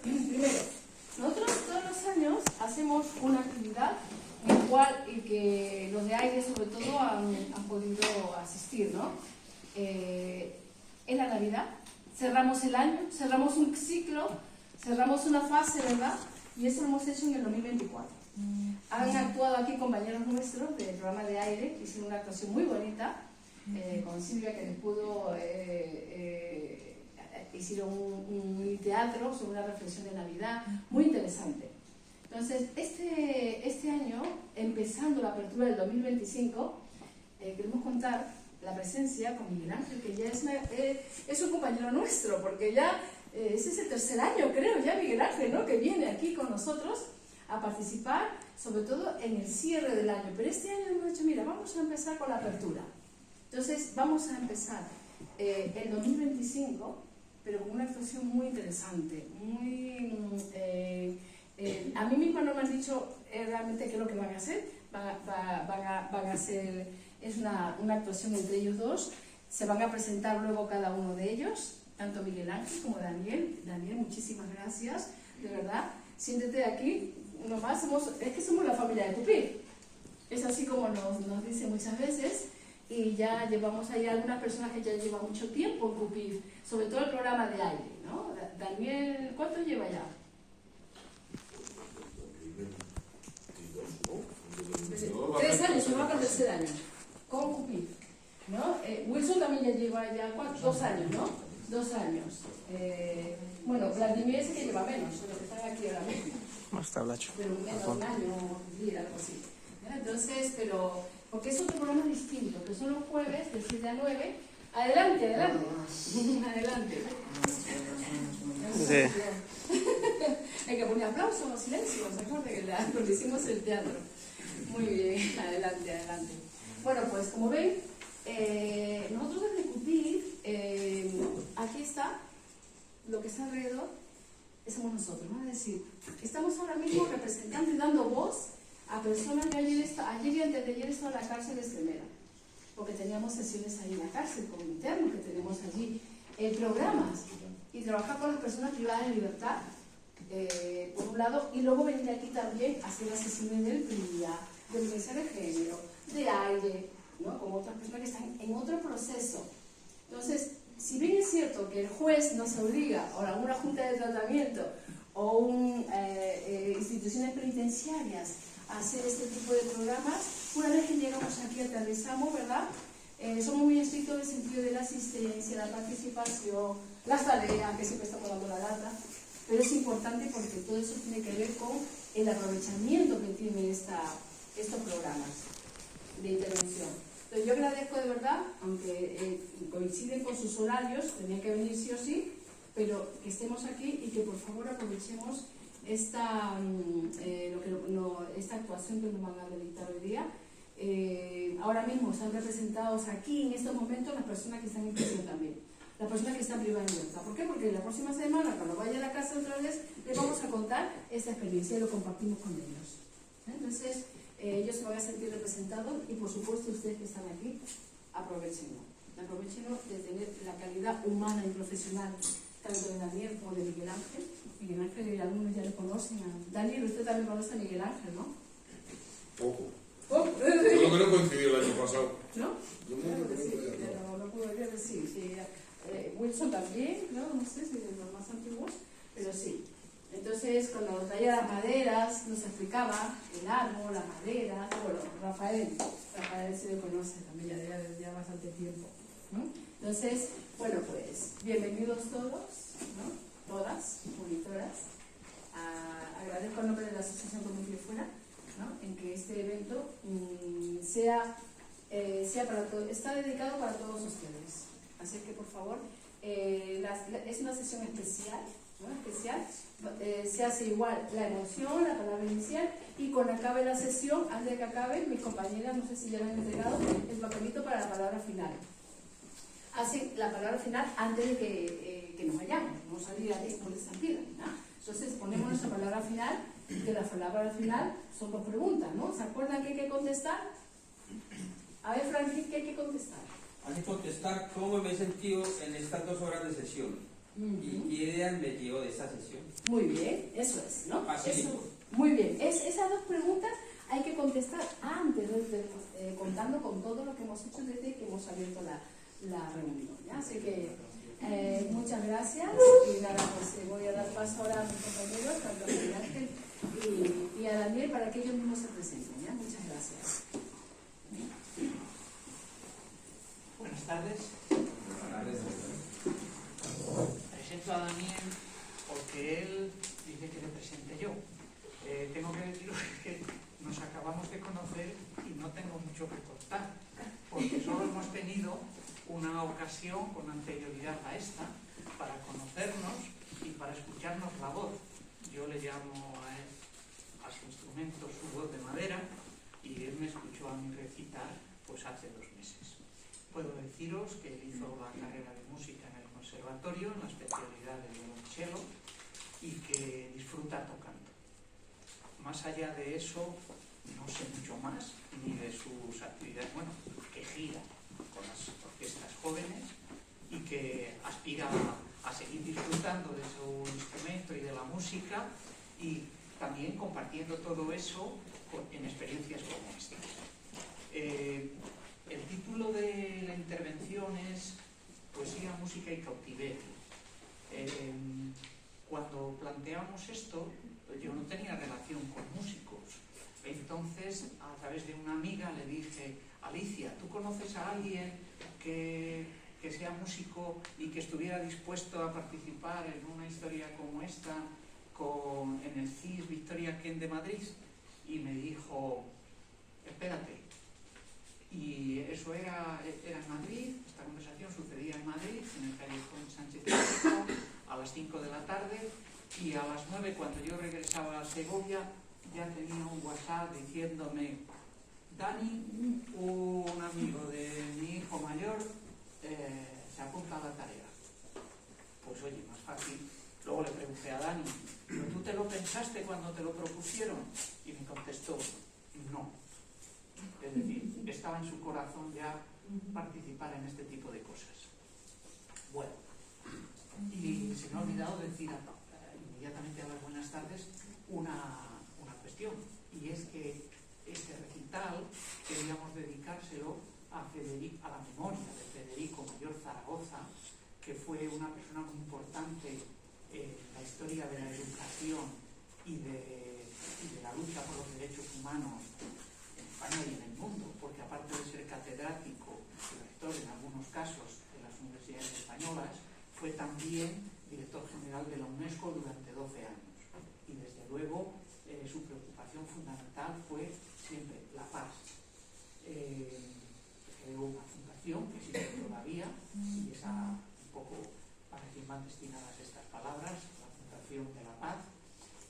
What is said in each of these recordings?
primero, nosotros todos los años hacemos una actividad y que los de aire sobre todo han podido asistir, ¿no? En la Navidad cerramos el año, cerramos un ciclo, cerramos una fase, ¿verdad? Y eso lo hemos hecho en el 2024. Han actuado aquí compañeros nuestros del programa de aire, que hicieron una actuación muy bonita, con Silvia, que les pudo, hicieron un teatro sobre una reflexión de Navidad, muy interesante. Entonces, este año, empezando la apertura del 2025, queremos contar la presencia con Miguel Ángel, que ya es un compañero nuestro, porque ya ese es el tercer año, creo, ya Miguel Ángel, ¿no?, que viene aquí con nosotros a participar, sobre todo en el cierre del año. Pero este año hemos dicho, mira, vamos a empezar con la apertura. Entonces, vamos a empezar el 2025, pero con una actuación muy interesante, a mí misma no me han dicho realmente qué es lo que van a hacer. Van a hacer, es una actuación entre ellos dos. Se van a presentar luego cada uno de ellos, tanto Miguel Ángel como Daniel. Daniel, muchísimas gracias, de verdad. Siéntete aquí, nomás es que somos la familia de Cupir. Es así como nos dicen muchas veces. Y ya llevamos ahí algunas personas que ya llevan mucho tiempo en Cupir, sobre todo el programa de aire, ¿no? Daniel, ¿cuánto lleva ya? 3 años, se va para el tercer año, con Cupir, ¿no? Wilson también ya lleva 2 años, ¿no? 2 años. Bueno, Vladimir es el que lleva menos, los que están aquí ahora mismo. Más tablacho. Pero menos, un año, algo así. Entonces, porque es otro programa distinto, que son los jueves de 7 a 9. Adelante. Adelante. Sí. Hay que poner aplausos o silencio, ¿se acuerdan que cuando hicimos el teatro? Muy bien, adelante. Bueno, pues como ven, nosotros desde Cupir, aquí está, lo que está alrededor, somos nosotros, ¿no? Es decir, estamos ahora mismo representando y dando voz a personas que ayer y antes de ayer estaban en la cárcel de Extremadura, porque teníamos sesiones ahí en la cárcel, con internos que tenemos allí, programas, y trabajar con las personas privadas de libertad, por un lado, y luego venir aquí también a hacer las sesiones del PRIA, de violencia de género, de aire, ¿no?, con otras personas que están en otro proceso. Entonces, si bien es cierto que el juez nos obliga, o alguna junta de tratamiento, o instituciones penitenciarias, a hacer este tipo de programas, una vez que llegamos aquí, aterrizamos, ¿verdad? Somos muy estrictos en el sentido de la asistencia, la participación, las tareas, que siempre estamos dando la lata, pero es importante porque todo eso tiene que ver con el aprovechamiento que tienen estos programas de intervención. Entonces yo agradezco de verdad, aunque coinciden con sus horarios, tenían que venir sí o sí, pero que estemos aquí y que por favor aprovechemos esta actuación que nos van a dedicar hoy día. Ahora mismo están representados aquí en estos momentos las personas que están en prisión también, las personas que están privadas de libertad. ¿Por qué? Porque la próxima semana, cuando vaya a la casa otra vez, les vamos a contar esta experiencia y lo compartimos con ellos. Entonces, ellos se van a sentir representados y por supuesto ustedes que están aquí, aprovechenlo de tener la calidad humana y profesional tanto de Daniel como de Miguel Ángel. Miguel Ángel, algunos ya le conocen. Daniel, usted también conoce a Miguel Ángel, ¿no? Poco. ¿Poco? Yo creo que no coincidió el año pasado. ¿No? Claro que sí, pero no podría decir. Sí, Wilson también, no sé si de los más antiguos, pero sí. Entonces, cuando nos traía las maderas, nos explicaba el árbol, las maderas. Bueno, Rafael se lo conoce también, ya desde bastante tiempo, ¿no? Entonces, bueno, pues bienvenidos todos, ¿no?, todas, monitoras. Agradezco el nombre de la Asociación Comunitaria Fuera, ¿no?, en que este evento sea para todos, está dedicado para todos ustedes. Así que, por favor, es una sesión especial, ¿no?, se hace igual la emoción, la palabra inicial, y cuando acabe la sesión, antes de que acabe, mis compañeras, no sé si ya me han entregado el papelito para la palabra final. Hacen la palabra final antes de que nos vayamos, no salir a por estampida, ¿no? Entonces ponemos nuestra palabra final, que la palabra final son 2 preguntas, ¿no? ¿Se acuerdan que hay que contestar? A ver, Frankie, ¿qué hay que contestar? Hay que contestar cómo me he sentido en estas 2 horas de sesión. ¿Y qué idea me dio de esta sesión? Muy bien, eso es, ¿no? Facilito. Eso, muy bien. Esas dos preguntas hay que contestar antes, contando con todo lo que hemos hecho desde que hemos abierto la reunión, ¿ya? Así que muchas gracias y nada, pues voy a dar paso ahora a mis compañeros, tanto a Miguel Ángel y a Daniel, para que ellos mismos se presenten, ¿ya? Muchas gracias. Buenas tardes. Presento a Daniel porque él dice que le presente yo. Tengo que deciros que nos acabamos de conocer y no tengo mucho que contar, porque solo hemos tenido una ocasión con anterioridad a esta para conocernos y para escucharnos la voz. Yo le llamo a él, a su instrumento, su voz de madera, y él me escuchó a mí recitar pues hace 2 meses. Puedo deciros que él hizo la carrera de música en el conservatorio, en la especialidad de violonchelo, y que disfruta tocando. Más allá de eso, no sé mucho más, ni de sus actividades, bueno, que gira con las orquestas jóvenes y que aspira a seguir disfrutando de su instrumento y de la música, y también compartiendo todo eso en experiencias como esta. El título de la intervención es Poesía, música y cautiverio. Cuando planteamos esto, yo no tenía relación con músicos. Entonces, a través de una amiga le dije: Alicia, ¿tú conoces a alguien que sea músico y que estuviera dispuesto a participar en una historia como esta en el CIS Victoria Kent de Madrid? Y me dijo: espérate. Y eso era en Madrid, esta conversación sucedía en Madrid, en el callejón Sánchez Pizjuán, a las 5 de la tarde, y a las 9, cuando yo regresaba a Segovia, ya tenía un WhatsApp diciéndome: Dani, un amigo de mi hijo mayor, se apunta a la tarea. Pues oye, más fácil. Luego le pregunté a Dani: ¿pero tú te lo pensaste cuando te lo propusieron? Y me contestó: no. Es decir, estaba en su corazón ya participar en este tipo de cosas. Bueno, y se me ha olvidado decir inmediatamente a las buenas tardes una cuestión, y es que este recital queríamos dedicárselo a la memoria de Federico Mayor Zaragoza, que fue una persona muy importante en la historia de la educación y de la lucha por los derechos humanos en España y en el mundo, porque aparte de ser catedrático y rector en algunos casos de las universidades españolas, fue también director general de la UNESCO durante 12 años. Y desde luego su preocupación fundamental fue siempre la paz. Creó una fundación que existe todavía, y es un poco para quien van destinadas estas palabras, la Fundación de la Paz,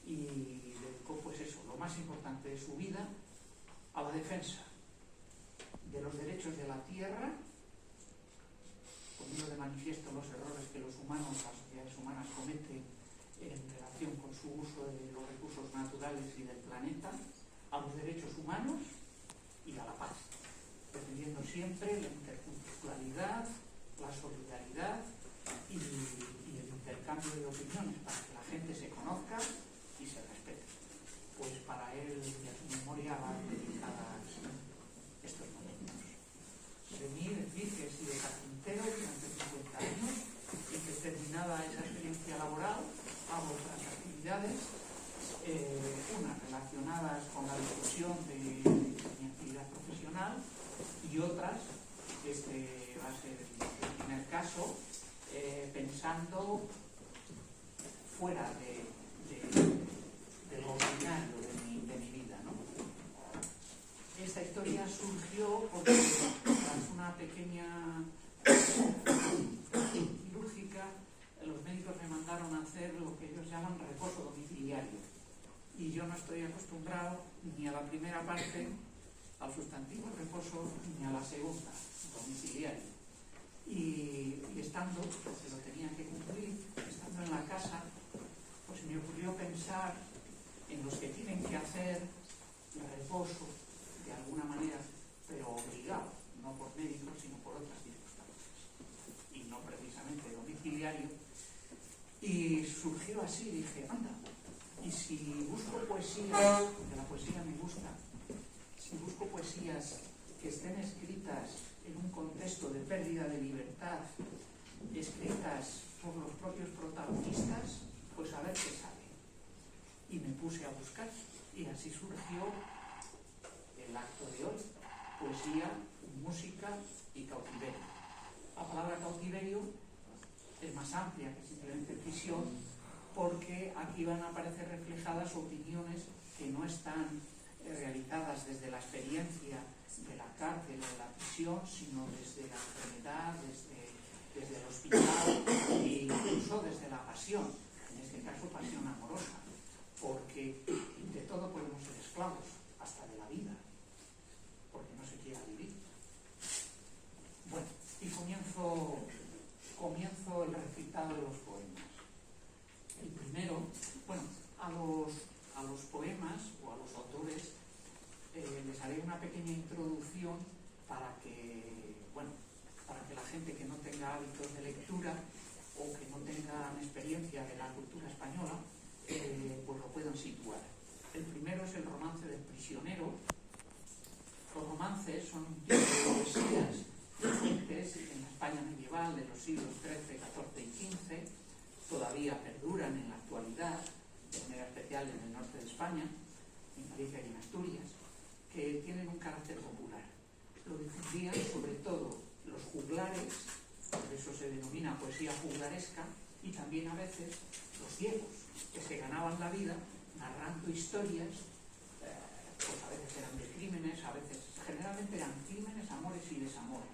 y dedicó pues eso, lo más importante de su vida, a la defensa de los derechos de la tierra, poniendo de manifiesto los errores que las sociedades humanas cometen en relación con su uso de los recursos naturales y del planeta, a los derechos humanos y a la paz, defendiendo siempre la interculturalidad, la solidaridad y el intercambio de opiniones para que la gente se conozca y se respete. Pues para él y a su memoria van dedicadas estos momentos. De mí decir que he sido carpintero durante 50 años y que terminada esa experiencia laboral hago otras actividades, unas relacionadas con la difusión de mi actividad profesional y otras, este va a ser el primer caso, pensando fuera de lo ordinario de mi vida, ¿no? Esta historia surgió porque tras una pequeña quirúrgica, los médicos me mandaron a hacer lo que ellos llaman reposo domiciliario, y yo no estoy acostumbrado ni a la primera parte, al sustantivo reposo, ni a la segunda, domiciliario. Y estando, porque lo tenía que cumplir, estando en la casa, pues me ocurrió pensar en los que tienen que hacer reposo de alguna manera, pero obligado, no por médicos, sino por otras circunstancias, y no precisamente domiciliario. Y surgió así, dije, anda, y si busco poesías, porque la poesía me gusta, si busco poesías que estén escritas en un contexto de pérdida de libertad, escritas por los propios protagonistas, pues a ver qué sale. Y me puse a buscar, y así surgió el acto de hoy: poesía, música y cautiverio. La palabra cautiverio es más amplia que simplemente prisión, porque aquí van a aparecer reflejadas opiniones que no están realizadas desde la experiencia de la cárcel o de la prisión, sino desde la enfermedad, desde el hospital e incluso desde la pasión, en este caso pasión amorosa, porque de todo podemos ser esclavos, hasta de la vida, porque no se quiera vivir. Bueno, y comienzo el recitado de los poemas. El primero, bueno, a los poemas o a los autores les haré una pequeña introducción para que la gente que no tenga hábitos de lectura o que no tengan experiencia de la cultura española, pues lo puedan situar. El primero es el romance del prisionero. Los romances son un tipo de poesías vigentes en la España medieval de los siglos XIII, XIV y XV, todavía perduran en la actualidad, de manera especial en el norte de España, en Galicia y en Asturias, que tienen un carácter popular. Lo difundían sobre todo los juglares, por eso se denomina poesía juglaresca, y también a veces los ciegos, que se ganaban la vida narrando historias, pues a veces eran de crímenes, a veces, generalmente eran crímenes, amores y desamores.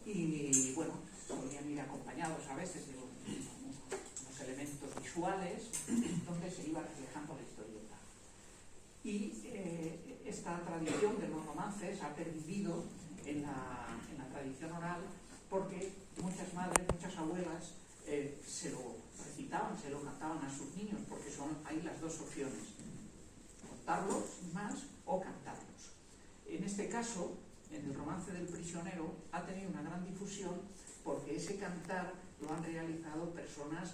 Y bueno, solían ir acompañados a veces de unos elementos visuales donde se iba reflejando la historieta. Y esta tradición de los romances ha pervivido en la tradición oral, porque muchas madres, muchas abuelas se lo recitaban, se lo cantaban a sus niños, porque hay las dos opciones: contarlos sin más o cantarlos. En este caso, en el romance del prisionero, ha tenido una gran difusión porque ese cantar lo han realizado personas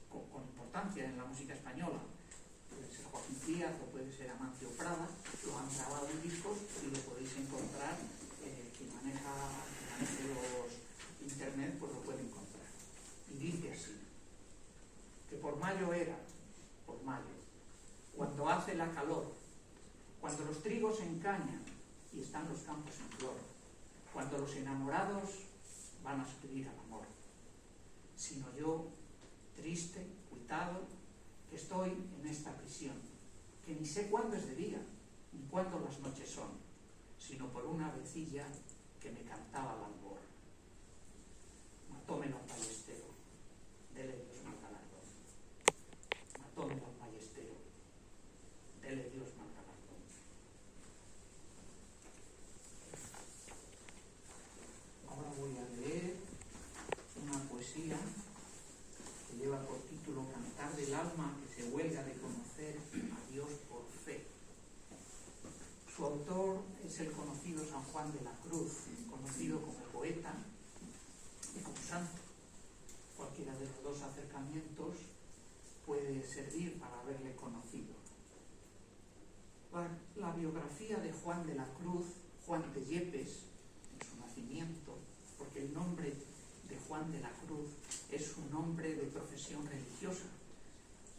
con importancia en la música española. Puede ser Joaquín Díaz o puede ser Amancio Prada, lo han grabado en discos y lo podéis encontrar. Quien maneje los internet, pues lo puede encontrar. Y dice así: que por mayo, cuando hace la calor, cuando los trigos se encañan y están los campos en flor, cuando los enamorados van a aspirar al amor, sino yo, triste, cuitado, que estoy en esta prisión, que ni sé cuándo es de día, ni cuándo las noches son, sino por una avecilla que me cantaba al albor. Matómelo al ballestero, dele Dios mal galardón. Matómelo al ballestero, dele Dios mal galardón. Ahora voy a leer una poesía que lleva por título Cantar del alma que se huelga de conocer a Dios por fe. Su autor es el conocido San Juan de la Cruz, conocido como poeta y como santo. Cualquiera de los dos acercamientos puede servir para haberle conocido. La biografía de Juan de la Cruz, Juan de Yepes, en su nacimiento, porque el nombre de Juan de la Cruz es un nombre de profesión religiosa.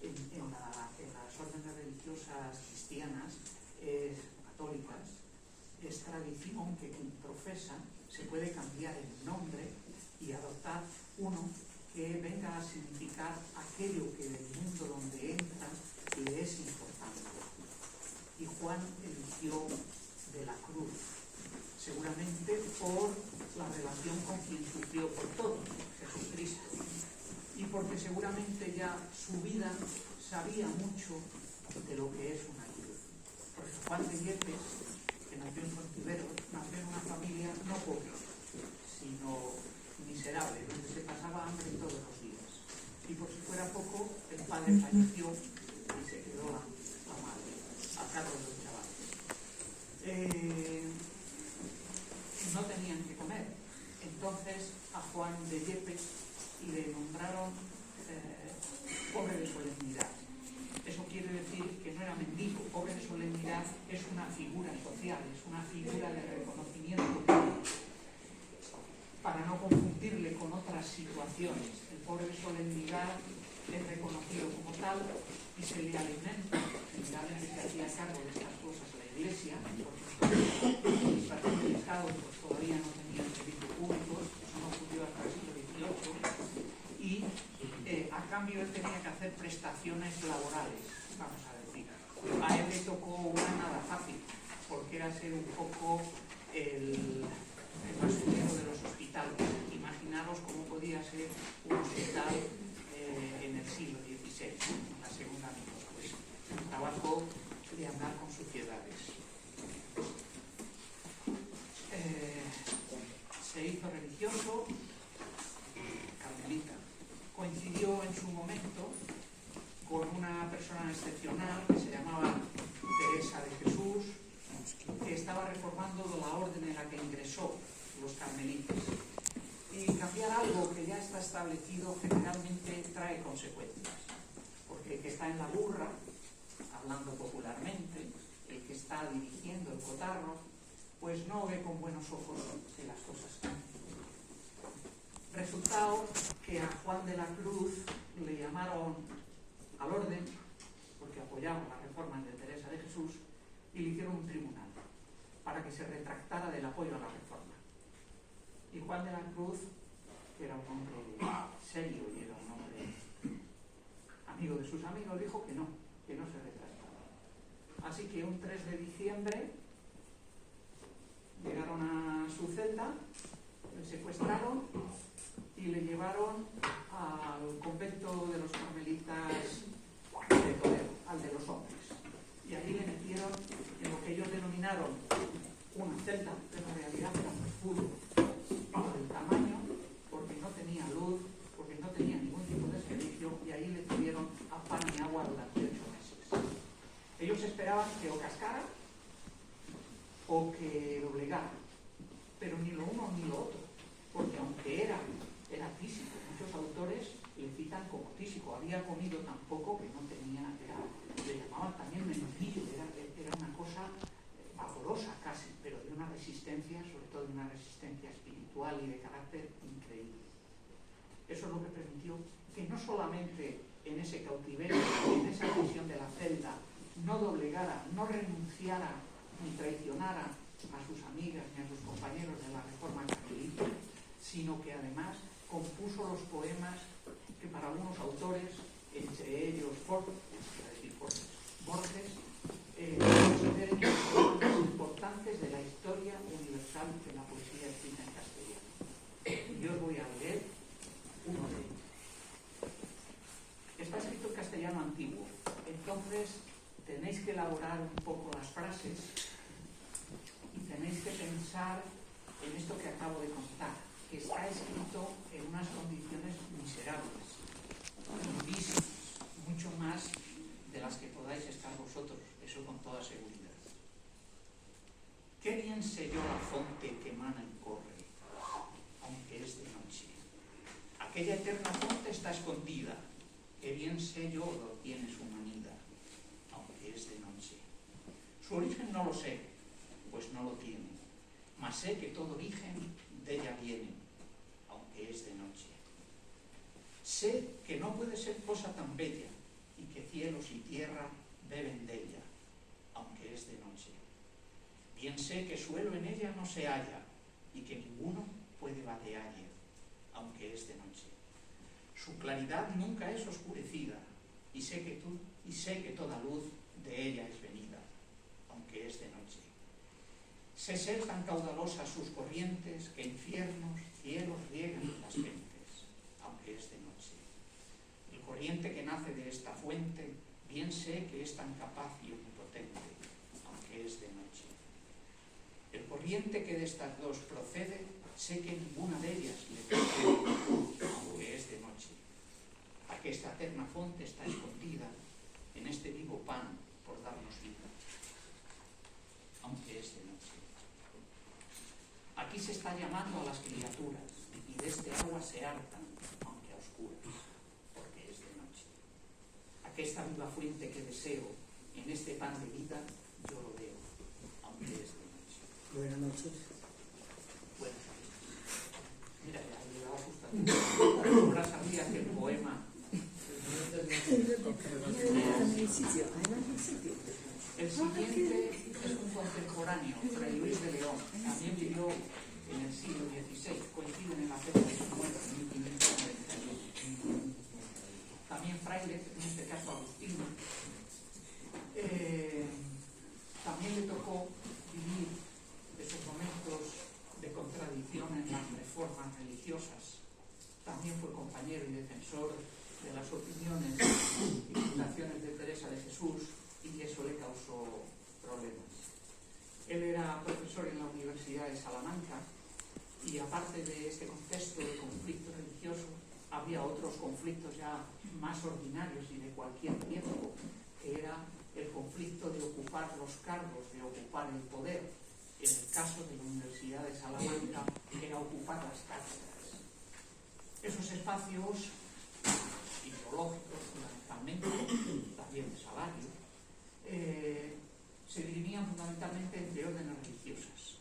En las órdenes religiosas cristianas católicas, es tradición que quien profesa se puede cambiar el nombre y adoptar uno que venga a significar aquello que del mundo donde entra le es importante. Y Juan eligió de la Cruz, seguramente por la relación con quien sufrió por todo, Jesucristo, y porque seguramente ya su vida sabía mucho de lo que es una cruz. Porque Juan de Yepes, que nació en Contiveros, nació en una familia no pobre, sino miserable, donde se pasaba hambre todos los días. Y por si fuera poco, el padre falleció y se quedó la madre a cargo de los chavales. No tenían que comer. Entonces a Juan de Yepes le nombraron mendigo. Pobre de solemnidad es una figura social, es una figura de reconocimiento público, para no confundirle con otras situaciones. El pobre de solemnidad es reconocido como tal y se le alimenta. Generalmente se hacía cargo de estas cosas la Iglesia, porque los patriarcados pues, todavía no tenían servicios públicos, eso no ocurrió hasta el siglo XVIII, y a cambio él tenía que hacer prestaciones laborales, vamos a decir. A él le tocó una nada fácil, porque era ser un poco el basurero de los hospitales. Imaginaros cómo podía ser un hospital en el siglo XVI, en la segunda mitad, pues trabajo de andar con suciedades. Se hizo religioso, carmelita. Coincidió en su momento con una persona excepcional que se llamaba Teresa de Jesús, que estaba reformando la orden en la que ingresó los carmelitas. Y cambiar algo que ya está establecido generalmente trae consecuencias, porque el que está en la burra, hablando popularmente, el que está dirigiendo el cotarro, pues no ve con buenos ojos que las cosas cambien. Resultado que a Juan de la Cruz le llamaron al orden, porque apoyaba las reformas de Teresa de Jesús, y le hicieron un tribunal para que se retractara del apoyo a la reforma. Y Juan de la Cruz, que era un hombre serio y era un hombre amigo de sus amigos, dijo que no se retractaba. Así que un 3 de diciembre llegaron a su celda, le secuestraron y le llevaron al convento de los carmelitas de Toledo, al de los hombres. Y ahí le metieron en lo que ellos denominaron una celda, pero en realidad era un escudo por el tamaño, porque no tenía luz, porque no tenía ningún tipo de servicio, y ahí le tuvieron a pan y agua durante 8 meses. Ellos esperaban que o cascara o que doblegara, pero ni lo uno ni lo otro, porque aunque era físico, muchos autores le citan como físico, había comido tan poco que no tenía, le llamaban también menudillo, era una cosa vaporosa casi, pero de una resistencia, sobre todo de una resistencia espiritual y de carácter increíble. Eso es lo que permitió que no solamente en ese cautiverio, en esa prisión de la celda, no doblegara, no renunciara ni traicionara a sus amigas ni a sus compañeros de la reforma carmelita, sino que además compuso los poemas que para algunos autores, entre ellos Borges, consideran los poemas más importantes de la historia universal de la poesía escrita en castellano. Y yo os voy a leer uno de ellos. Está escrito en castellano antiguo, entonces tenéis que elaborar un poco las frases y tenéis que pensar en esto que acabo de contar, que está escrito en unas condiciones miserables, durísimas, mucho más de las que podáis estar vosotros, eso con toda seguridad. Qué bien sé yo la fonte que emana y corre, aunque es de noche. Aquella eterna fonte está escondida, qué bien sé yo lo tiene su manida, aunque es de noche. Su origen no lo sé, pues no lo tiene, mas sé que todo origen de ella viene, aunque es de noche. Sé que no puede ser cosa tan bella y que cielos y tierra beben de ella, aunque es de noche. Bien sé que suelo en ella no se halla y que ninguno puede vadealle, aunque es de noche. Su claridad nunca es oscurecida y sé que toda luz de ella es venida, aunque es de noche. Sé ser tan caudalosas sus corrientes que infiernos, cielos riegan las gentes, aunque es de noche. El corriente que nace de esta fuente, bien sé que es tan capaz y omnipotente, aunque es de noche. El corriente que de estas dos procede, sé que ninguna de ellas le precede, aunque es de noche. Aquesta eterna fuente está escondida en este vivo pan por darnos vida, aunque es de noche. Aquí se está llamando a las criaturas y de este agua se hartan, aunque a oscuras, porque es de noche. Aquesta viva fuente que deseo en este pan de vida yo lo veo, aunque es de noche. Buenas noches. Bueno, mira, ya he llegado justo a ti. Ahora sabía que el poema el siguiente es un contemporáneo, Fray Luis de León, también vivió en el siglo XVI, coinciden en la fecha de su muerte, 1591. También fraile, en este caso agustino. También le tocó vivir esos momentos de contradicción en las reformas religiosas. También fue compañero y defensor de las opiniones y fundaciones de Teresa de Jesús, y eso le causó problemas. Él era profesor en la Universidad de Salamanca y aparte de este contexto de conflicto religioso, había otros conflictos ya más ordinarios y de cualquier tiempo, que era el conflicto de ocupar los cargos, de ocupar el poder. En el caso de la Universidad de Salamanca era ocupar las cátedras. Esos espacios ideológicos, fundamentalmente, también de salario, se dirimían fundamentalmente entre órdenes religiosas,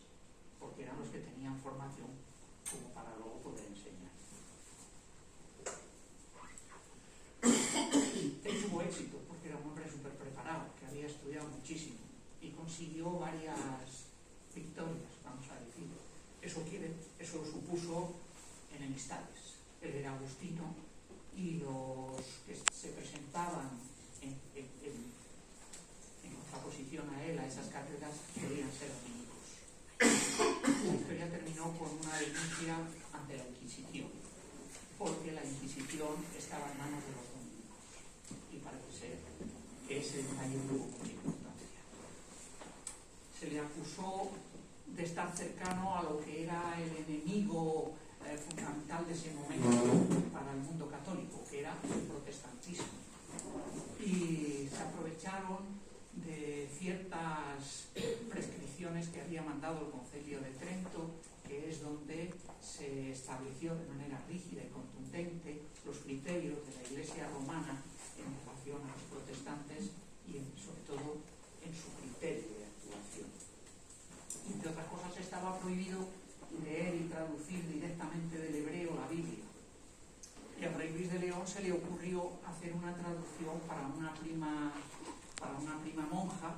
porque eran los que tenían formación como para luego poder enseñar. Él tuvo éxito porque era un hombre súper preparado, que había estudiado muchísimo y consiguió varias victorias, vamos a decir. Eso supuso enemistades. Él era agustino y los que se presentaban en contraposición a él, a esas cátedras, querían ser enemigos. La historia terminó con una denuncia ante la Inquisición, porque la Inquisición estaba en manos de los dominicos y parece ser que ese detalle tuvo mucha importancia. Se le acusó de estar cercano a lo que era el enemigo fundamental de ese momento para el mundo católico, que era el protestantismo. Y se aprovecharon de ciertas prescripciones que había mandado el Concilio de Trento, que es donde se estableció de manera rígida y contundente los criterios de la Iglesia romana en relación a los protestantes y sobre todo en su criterio de actuación. Entre otras cosas, estaba prohibido leer y traducir directamente del hebreo la Biblia. Y a Fray Luis de León se le ocurrió hacer una traducción para una prima monja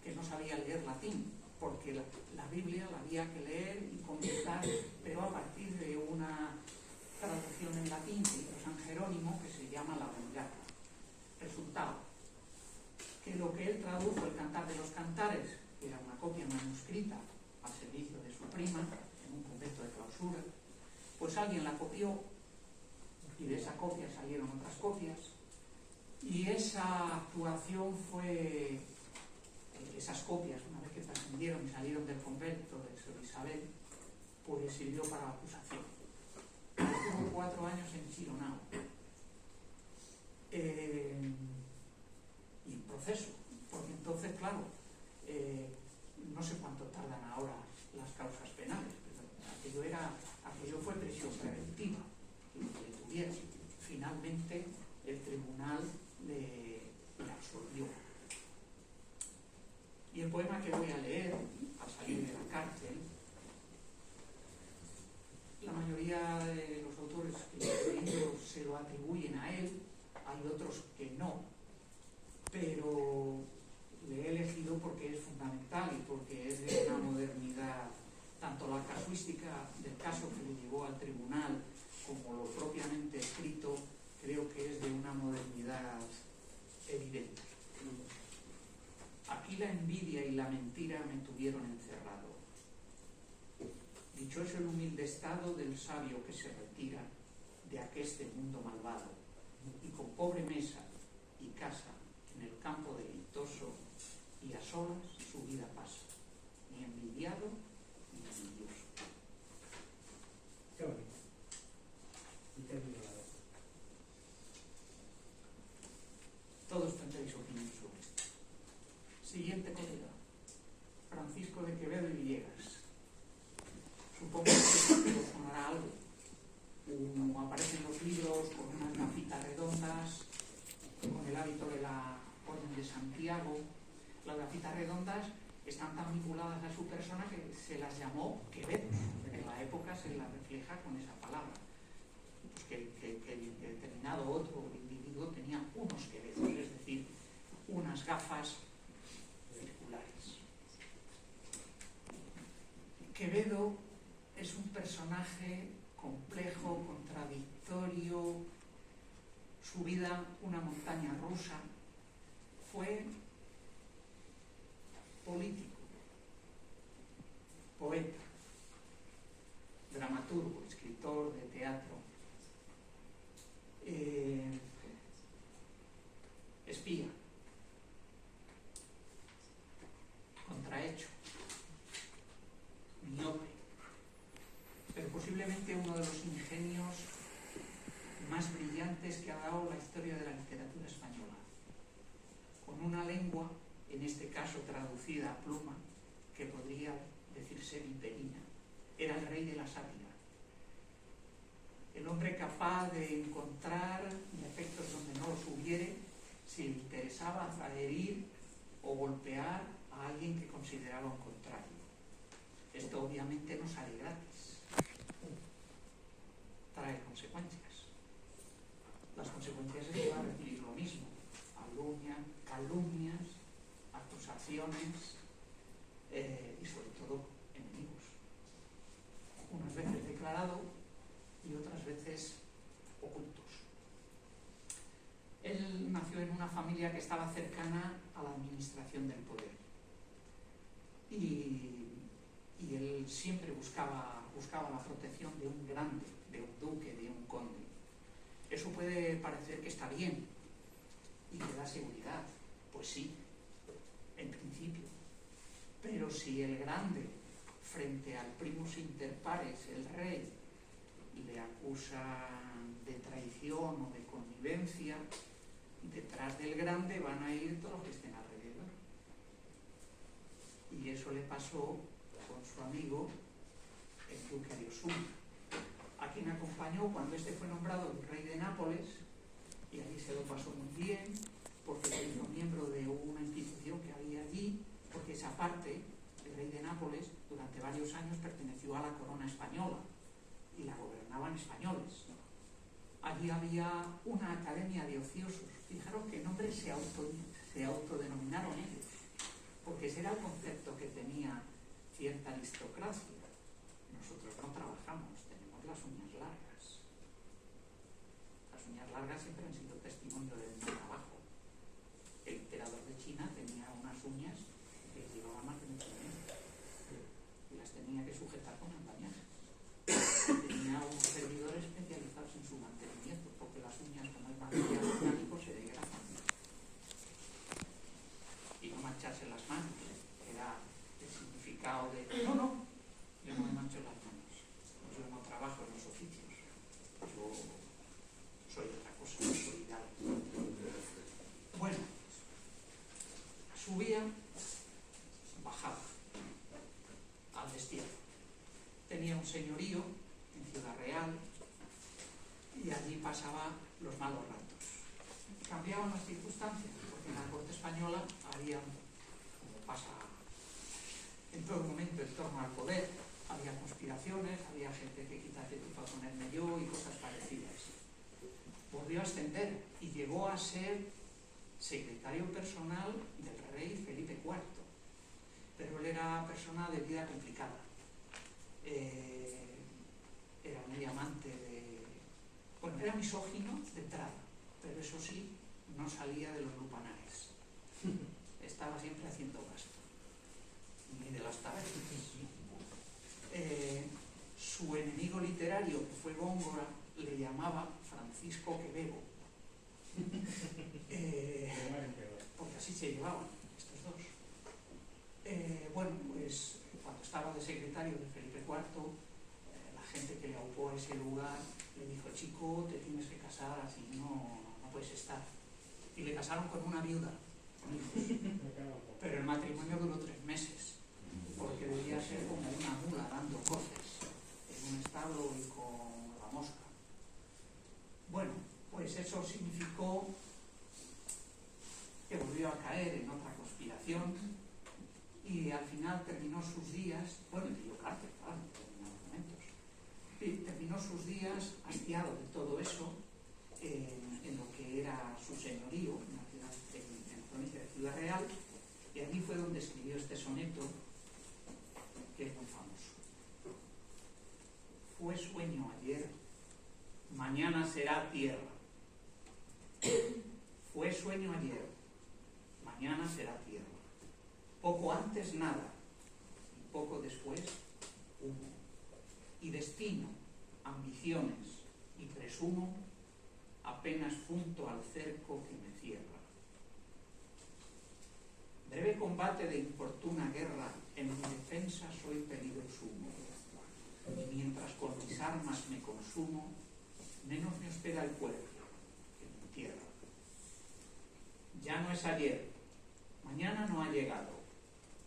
que no sabía leer latín, porque la Biblia la había que leer y comentar, pero a partir de una traducción en latín que hizo San Jerónimo, que se llama la Vulgata. Resultado, que lo que él tradujo, el Cantar de los Cantares, que era una copia manuscrita al servicio de su prima, en un convento de clausura, pues alguien la copió, y de esa copia salieron otras copias, y esa actuación fue, esas copias, una vez que trascendieron y salieron del convento de Sor Isabel, pues sirvió para la acusación. Estuvo 4 años en Chironao. Y proceso, porque entonces, claro, no sé cuánto tardan ahora las causas penales, pero aquello fue prisión preventiva, y lo que tuvieron. Finalmente, el tribunal le absolvió. Y el poema que voy a leer, al salir de la cárcel, la mayoría de los autores que he leído se lo atribuyen a él, hay otros que no, pero le he elegido porque es fundamental y porque es de una modernidad, tanto la casuística del caso que le llevó al tribunal como lo propiamente escrito, creo que es de una modernidad evidente. Aquí la envidia y la mentira me tuvieron encerrado. Dichoso el humilde estado del sabio que se retira de aqueste mundo malvado y con pobre mesa y casa en el campo deleitoso y a solas su vida pasa, ni envidiado ni envidioso. Qué bonito. Y termino la vez. Todos tendréis opinión sobre esto. Siguiente colega, Francisco de Quevedo y Villegas. Supongo que os sonará algo. Aparecen los libros con unas gafitas redondas, con el hábito de la Orden de Santiago. Las gafitas redondas están tan vinculadas a su persona que se las llamó Quevedos. En la época se las refleja con esa palabra. Pues que determinado otro individuo tenía unos Quevedos, es decir, unas gafas circulares. Quevedo es un personaje complejo, contradictorio, su vida una montaña rusa. Fue político, poeta, dramaturgo, escritor de teatro, espía, contrahecho, miope, pero posiblemente uno de los ingenios más brillantes que ha dado la historia de la literatura española, con una lengua, en este caso traducida a pluma, que podría decirse viperina. Era el rey de la sátira, el hombre capaz de encontrar defectos donde no los hubiere, si le interesaba herir o golpear a alguien que consideraba un contrario. Esto obviamente no sale gratis, trae consecuencias. Las consecuencias es que va a recibir lo mismo: calumnias, acusaciones y sobre todo enemigos. Unas veces declarado y otras veces ocultos. Él nació en una familia que estaba cercana a la administración del poder y él siempre buscaba la protección de un grande, de un duque, de un conde. Eso puede parecer que está bien y que da seguridad. Pues sí, en principio. Pero si el grande, frente al primus inter pares, el rey, le acusa de traición o de connivencia, detrás del grande van a ir todos los que estén alrededor. Y eso le pasó con su amigo, el duque de Osuna, a quien acompañó cuando este fue nombrado rey de Nápoles, y allí se lo pasó muy bien, porque se hizo miembro de una institución que había allí, porque esa parte, el rey de Nápoles, durante varios años perteneció a la corona española y la gobernaban españoles. Allí había una academia de ociosos. Fijaros qué nombre se autodenominaron ellos, porque ese era el concepto que tenía cierta aristocracia. Nosotros no trabajamos, tenemos las uñas largas. Las uñas largas siempre han sido testimonio del mal trabajo. El emperador de China tenía unas uñas que llevaba más de mucho tiempo y las tenía que sujetar con embañajes. Tenía unos servidores especializados en su mantenimiento, porque las uñas, como es material orgánico, se degradan. Y no mancharse las manos era el significado de no, yo no me mancho las manos, yo no trabajo en los oficios, yo soy otra cosa, soy hidalgo. Bueno, subía, bajaba al destierro. Tenía un señorío en Ciudad Real y allí pasaba los malos ratos. Cambiaban las circunstancias, porque en la corte española había, como pasa en todo momento en torno al poder, había conspiraciones, había gente que quizás se iba a ponerme yo y cosas parecidas. Volvió a ascender y llegó a ser secretario personal del rey Felipe IV, pero él era persona de vida complicada. Era muy amante de... Bueno, era misógino de entrada, pero eso sí, no salía de los lupanares. Estaba siempre haciendo gasto. Ni de las tabernas. Su enemigo literario, que fue Góngora, le llamaba Francisco Quevedo. Porque así se llevaban estos dos. Bueno, pues cuando estaba de secretario de Felipe IV, la gente que le ocupó ese lugar le dijo: chico, te tienes que casar, así no puedes estar. Y le casaron con una viuda, con hijos. Pero el matrimonio duró 3 meses, porque debía ser como una mula dando coces en un establo y con la mosca. Bueno, pues eso significó que volvió a caer terminó sus días, bueno, dio cárcel, claro, en determinados momentos, y terminó sus días hastiado de todo eso, en lo que era su señorío, en la provincia de Ciudad Real, y allí fue donde escribió este soneto, que es muy famoso. Fue sueño ayer, mañana será tierra. Fue sueño ayer, mañana será tierra. Poco antes nada, y poco después humo. Y destino, ambiciones, y presumo, apenas junto al cerco que me cierra. Breve combate de importuna guerra, en mi defensa soy peligro sumo. Y mientras con mis armas me consumo, menos me espera el cuerpo que me entierra. Ya no es ayer, mañana no ha llegado,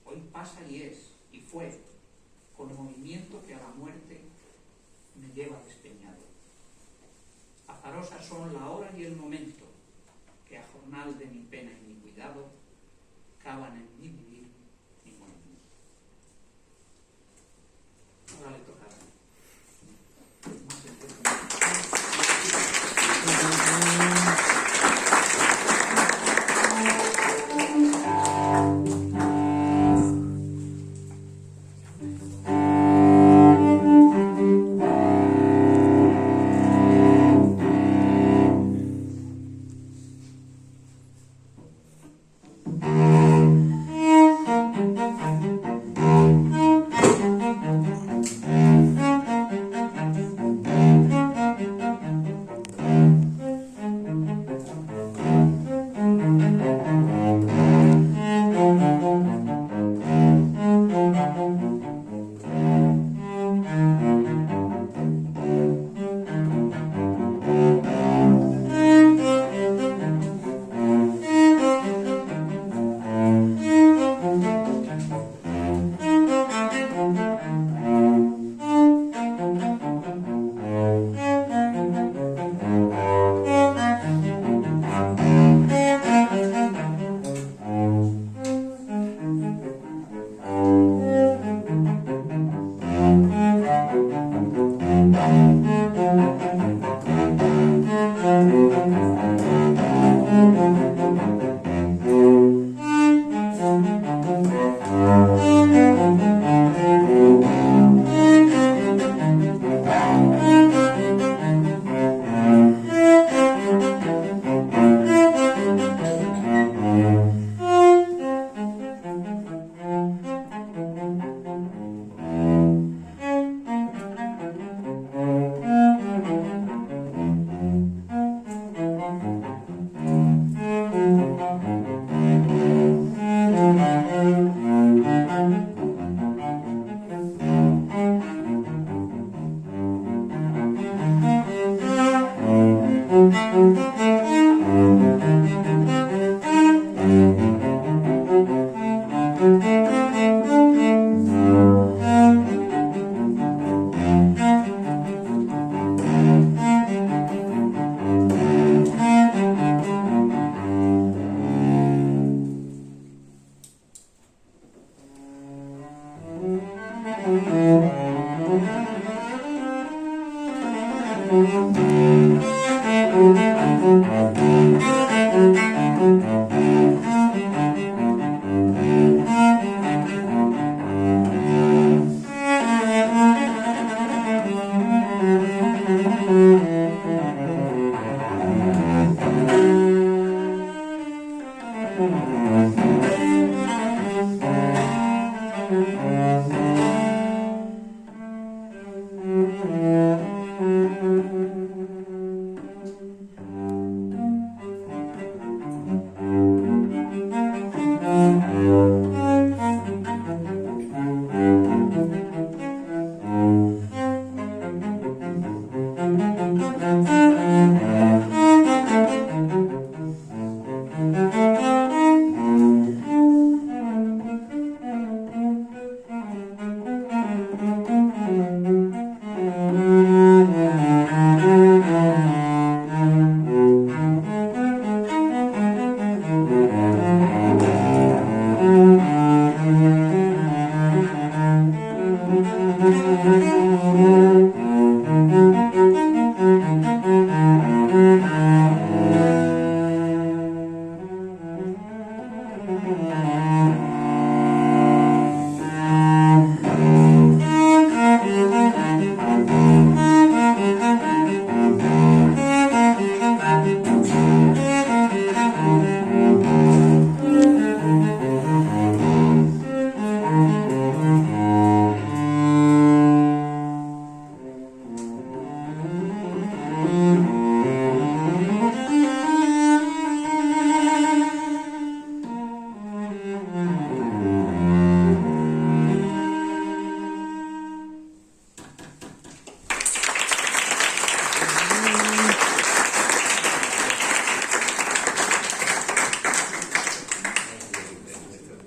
hoy pasa y es, y fue, con movimiento que a la muerte me lleva despeñado. Azarosas son la hora y el momento que a jornal de mi pena y mi cuidado cavan en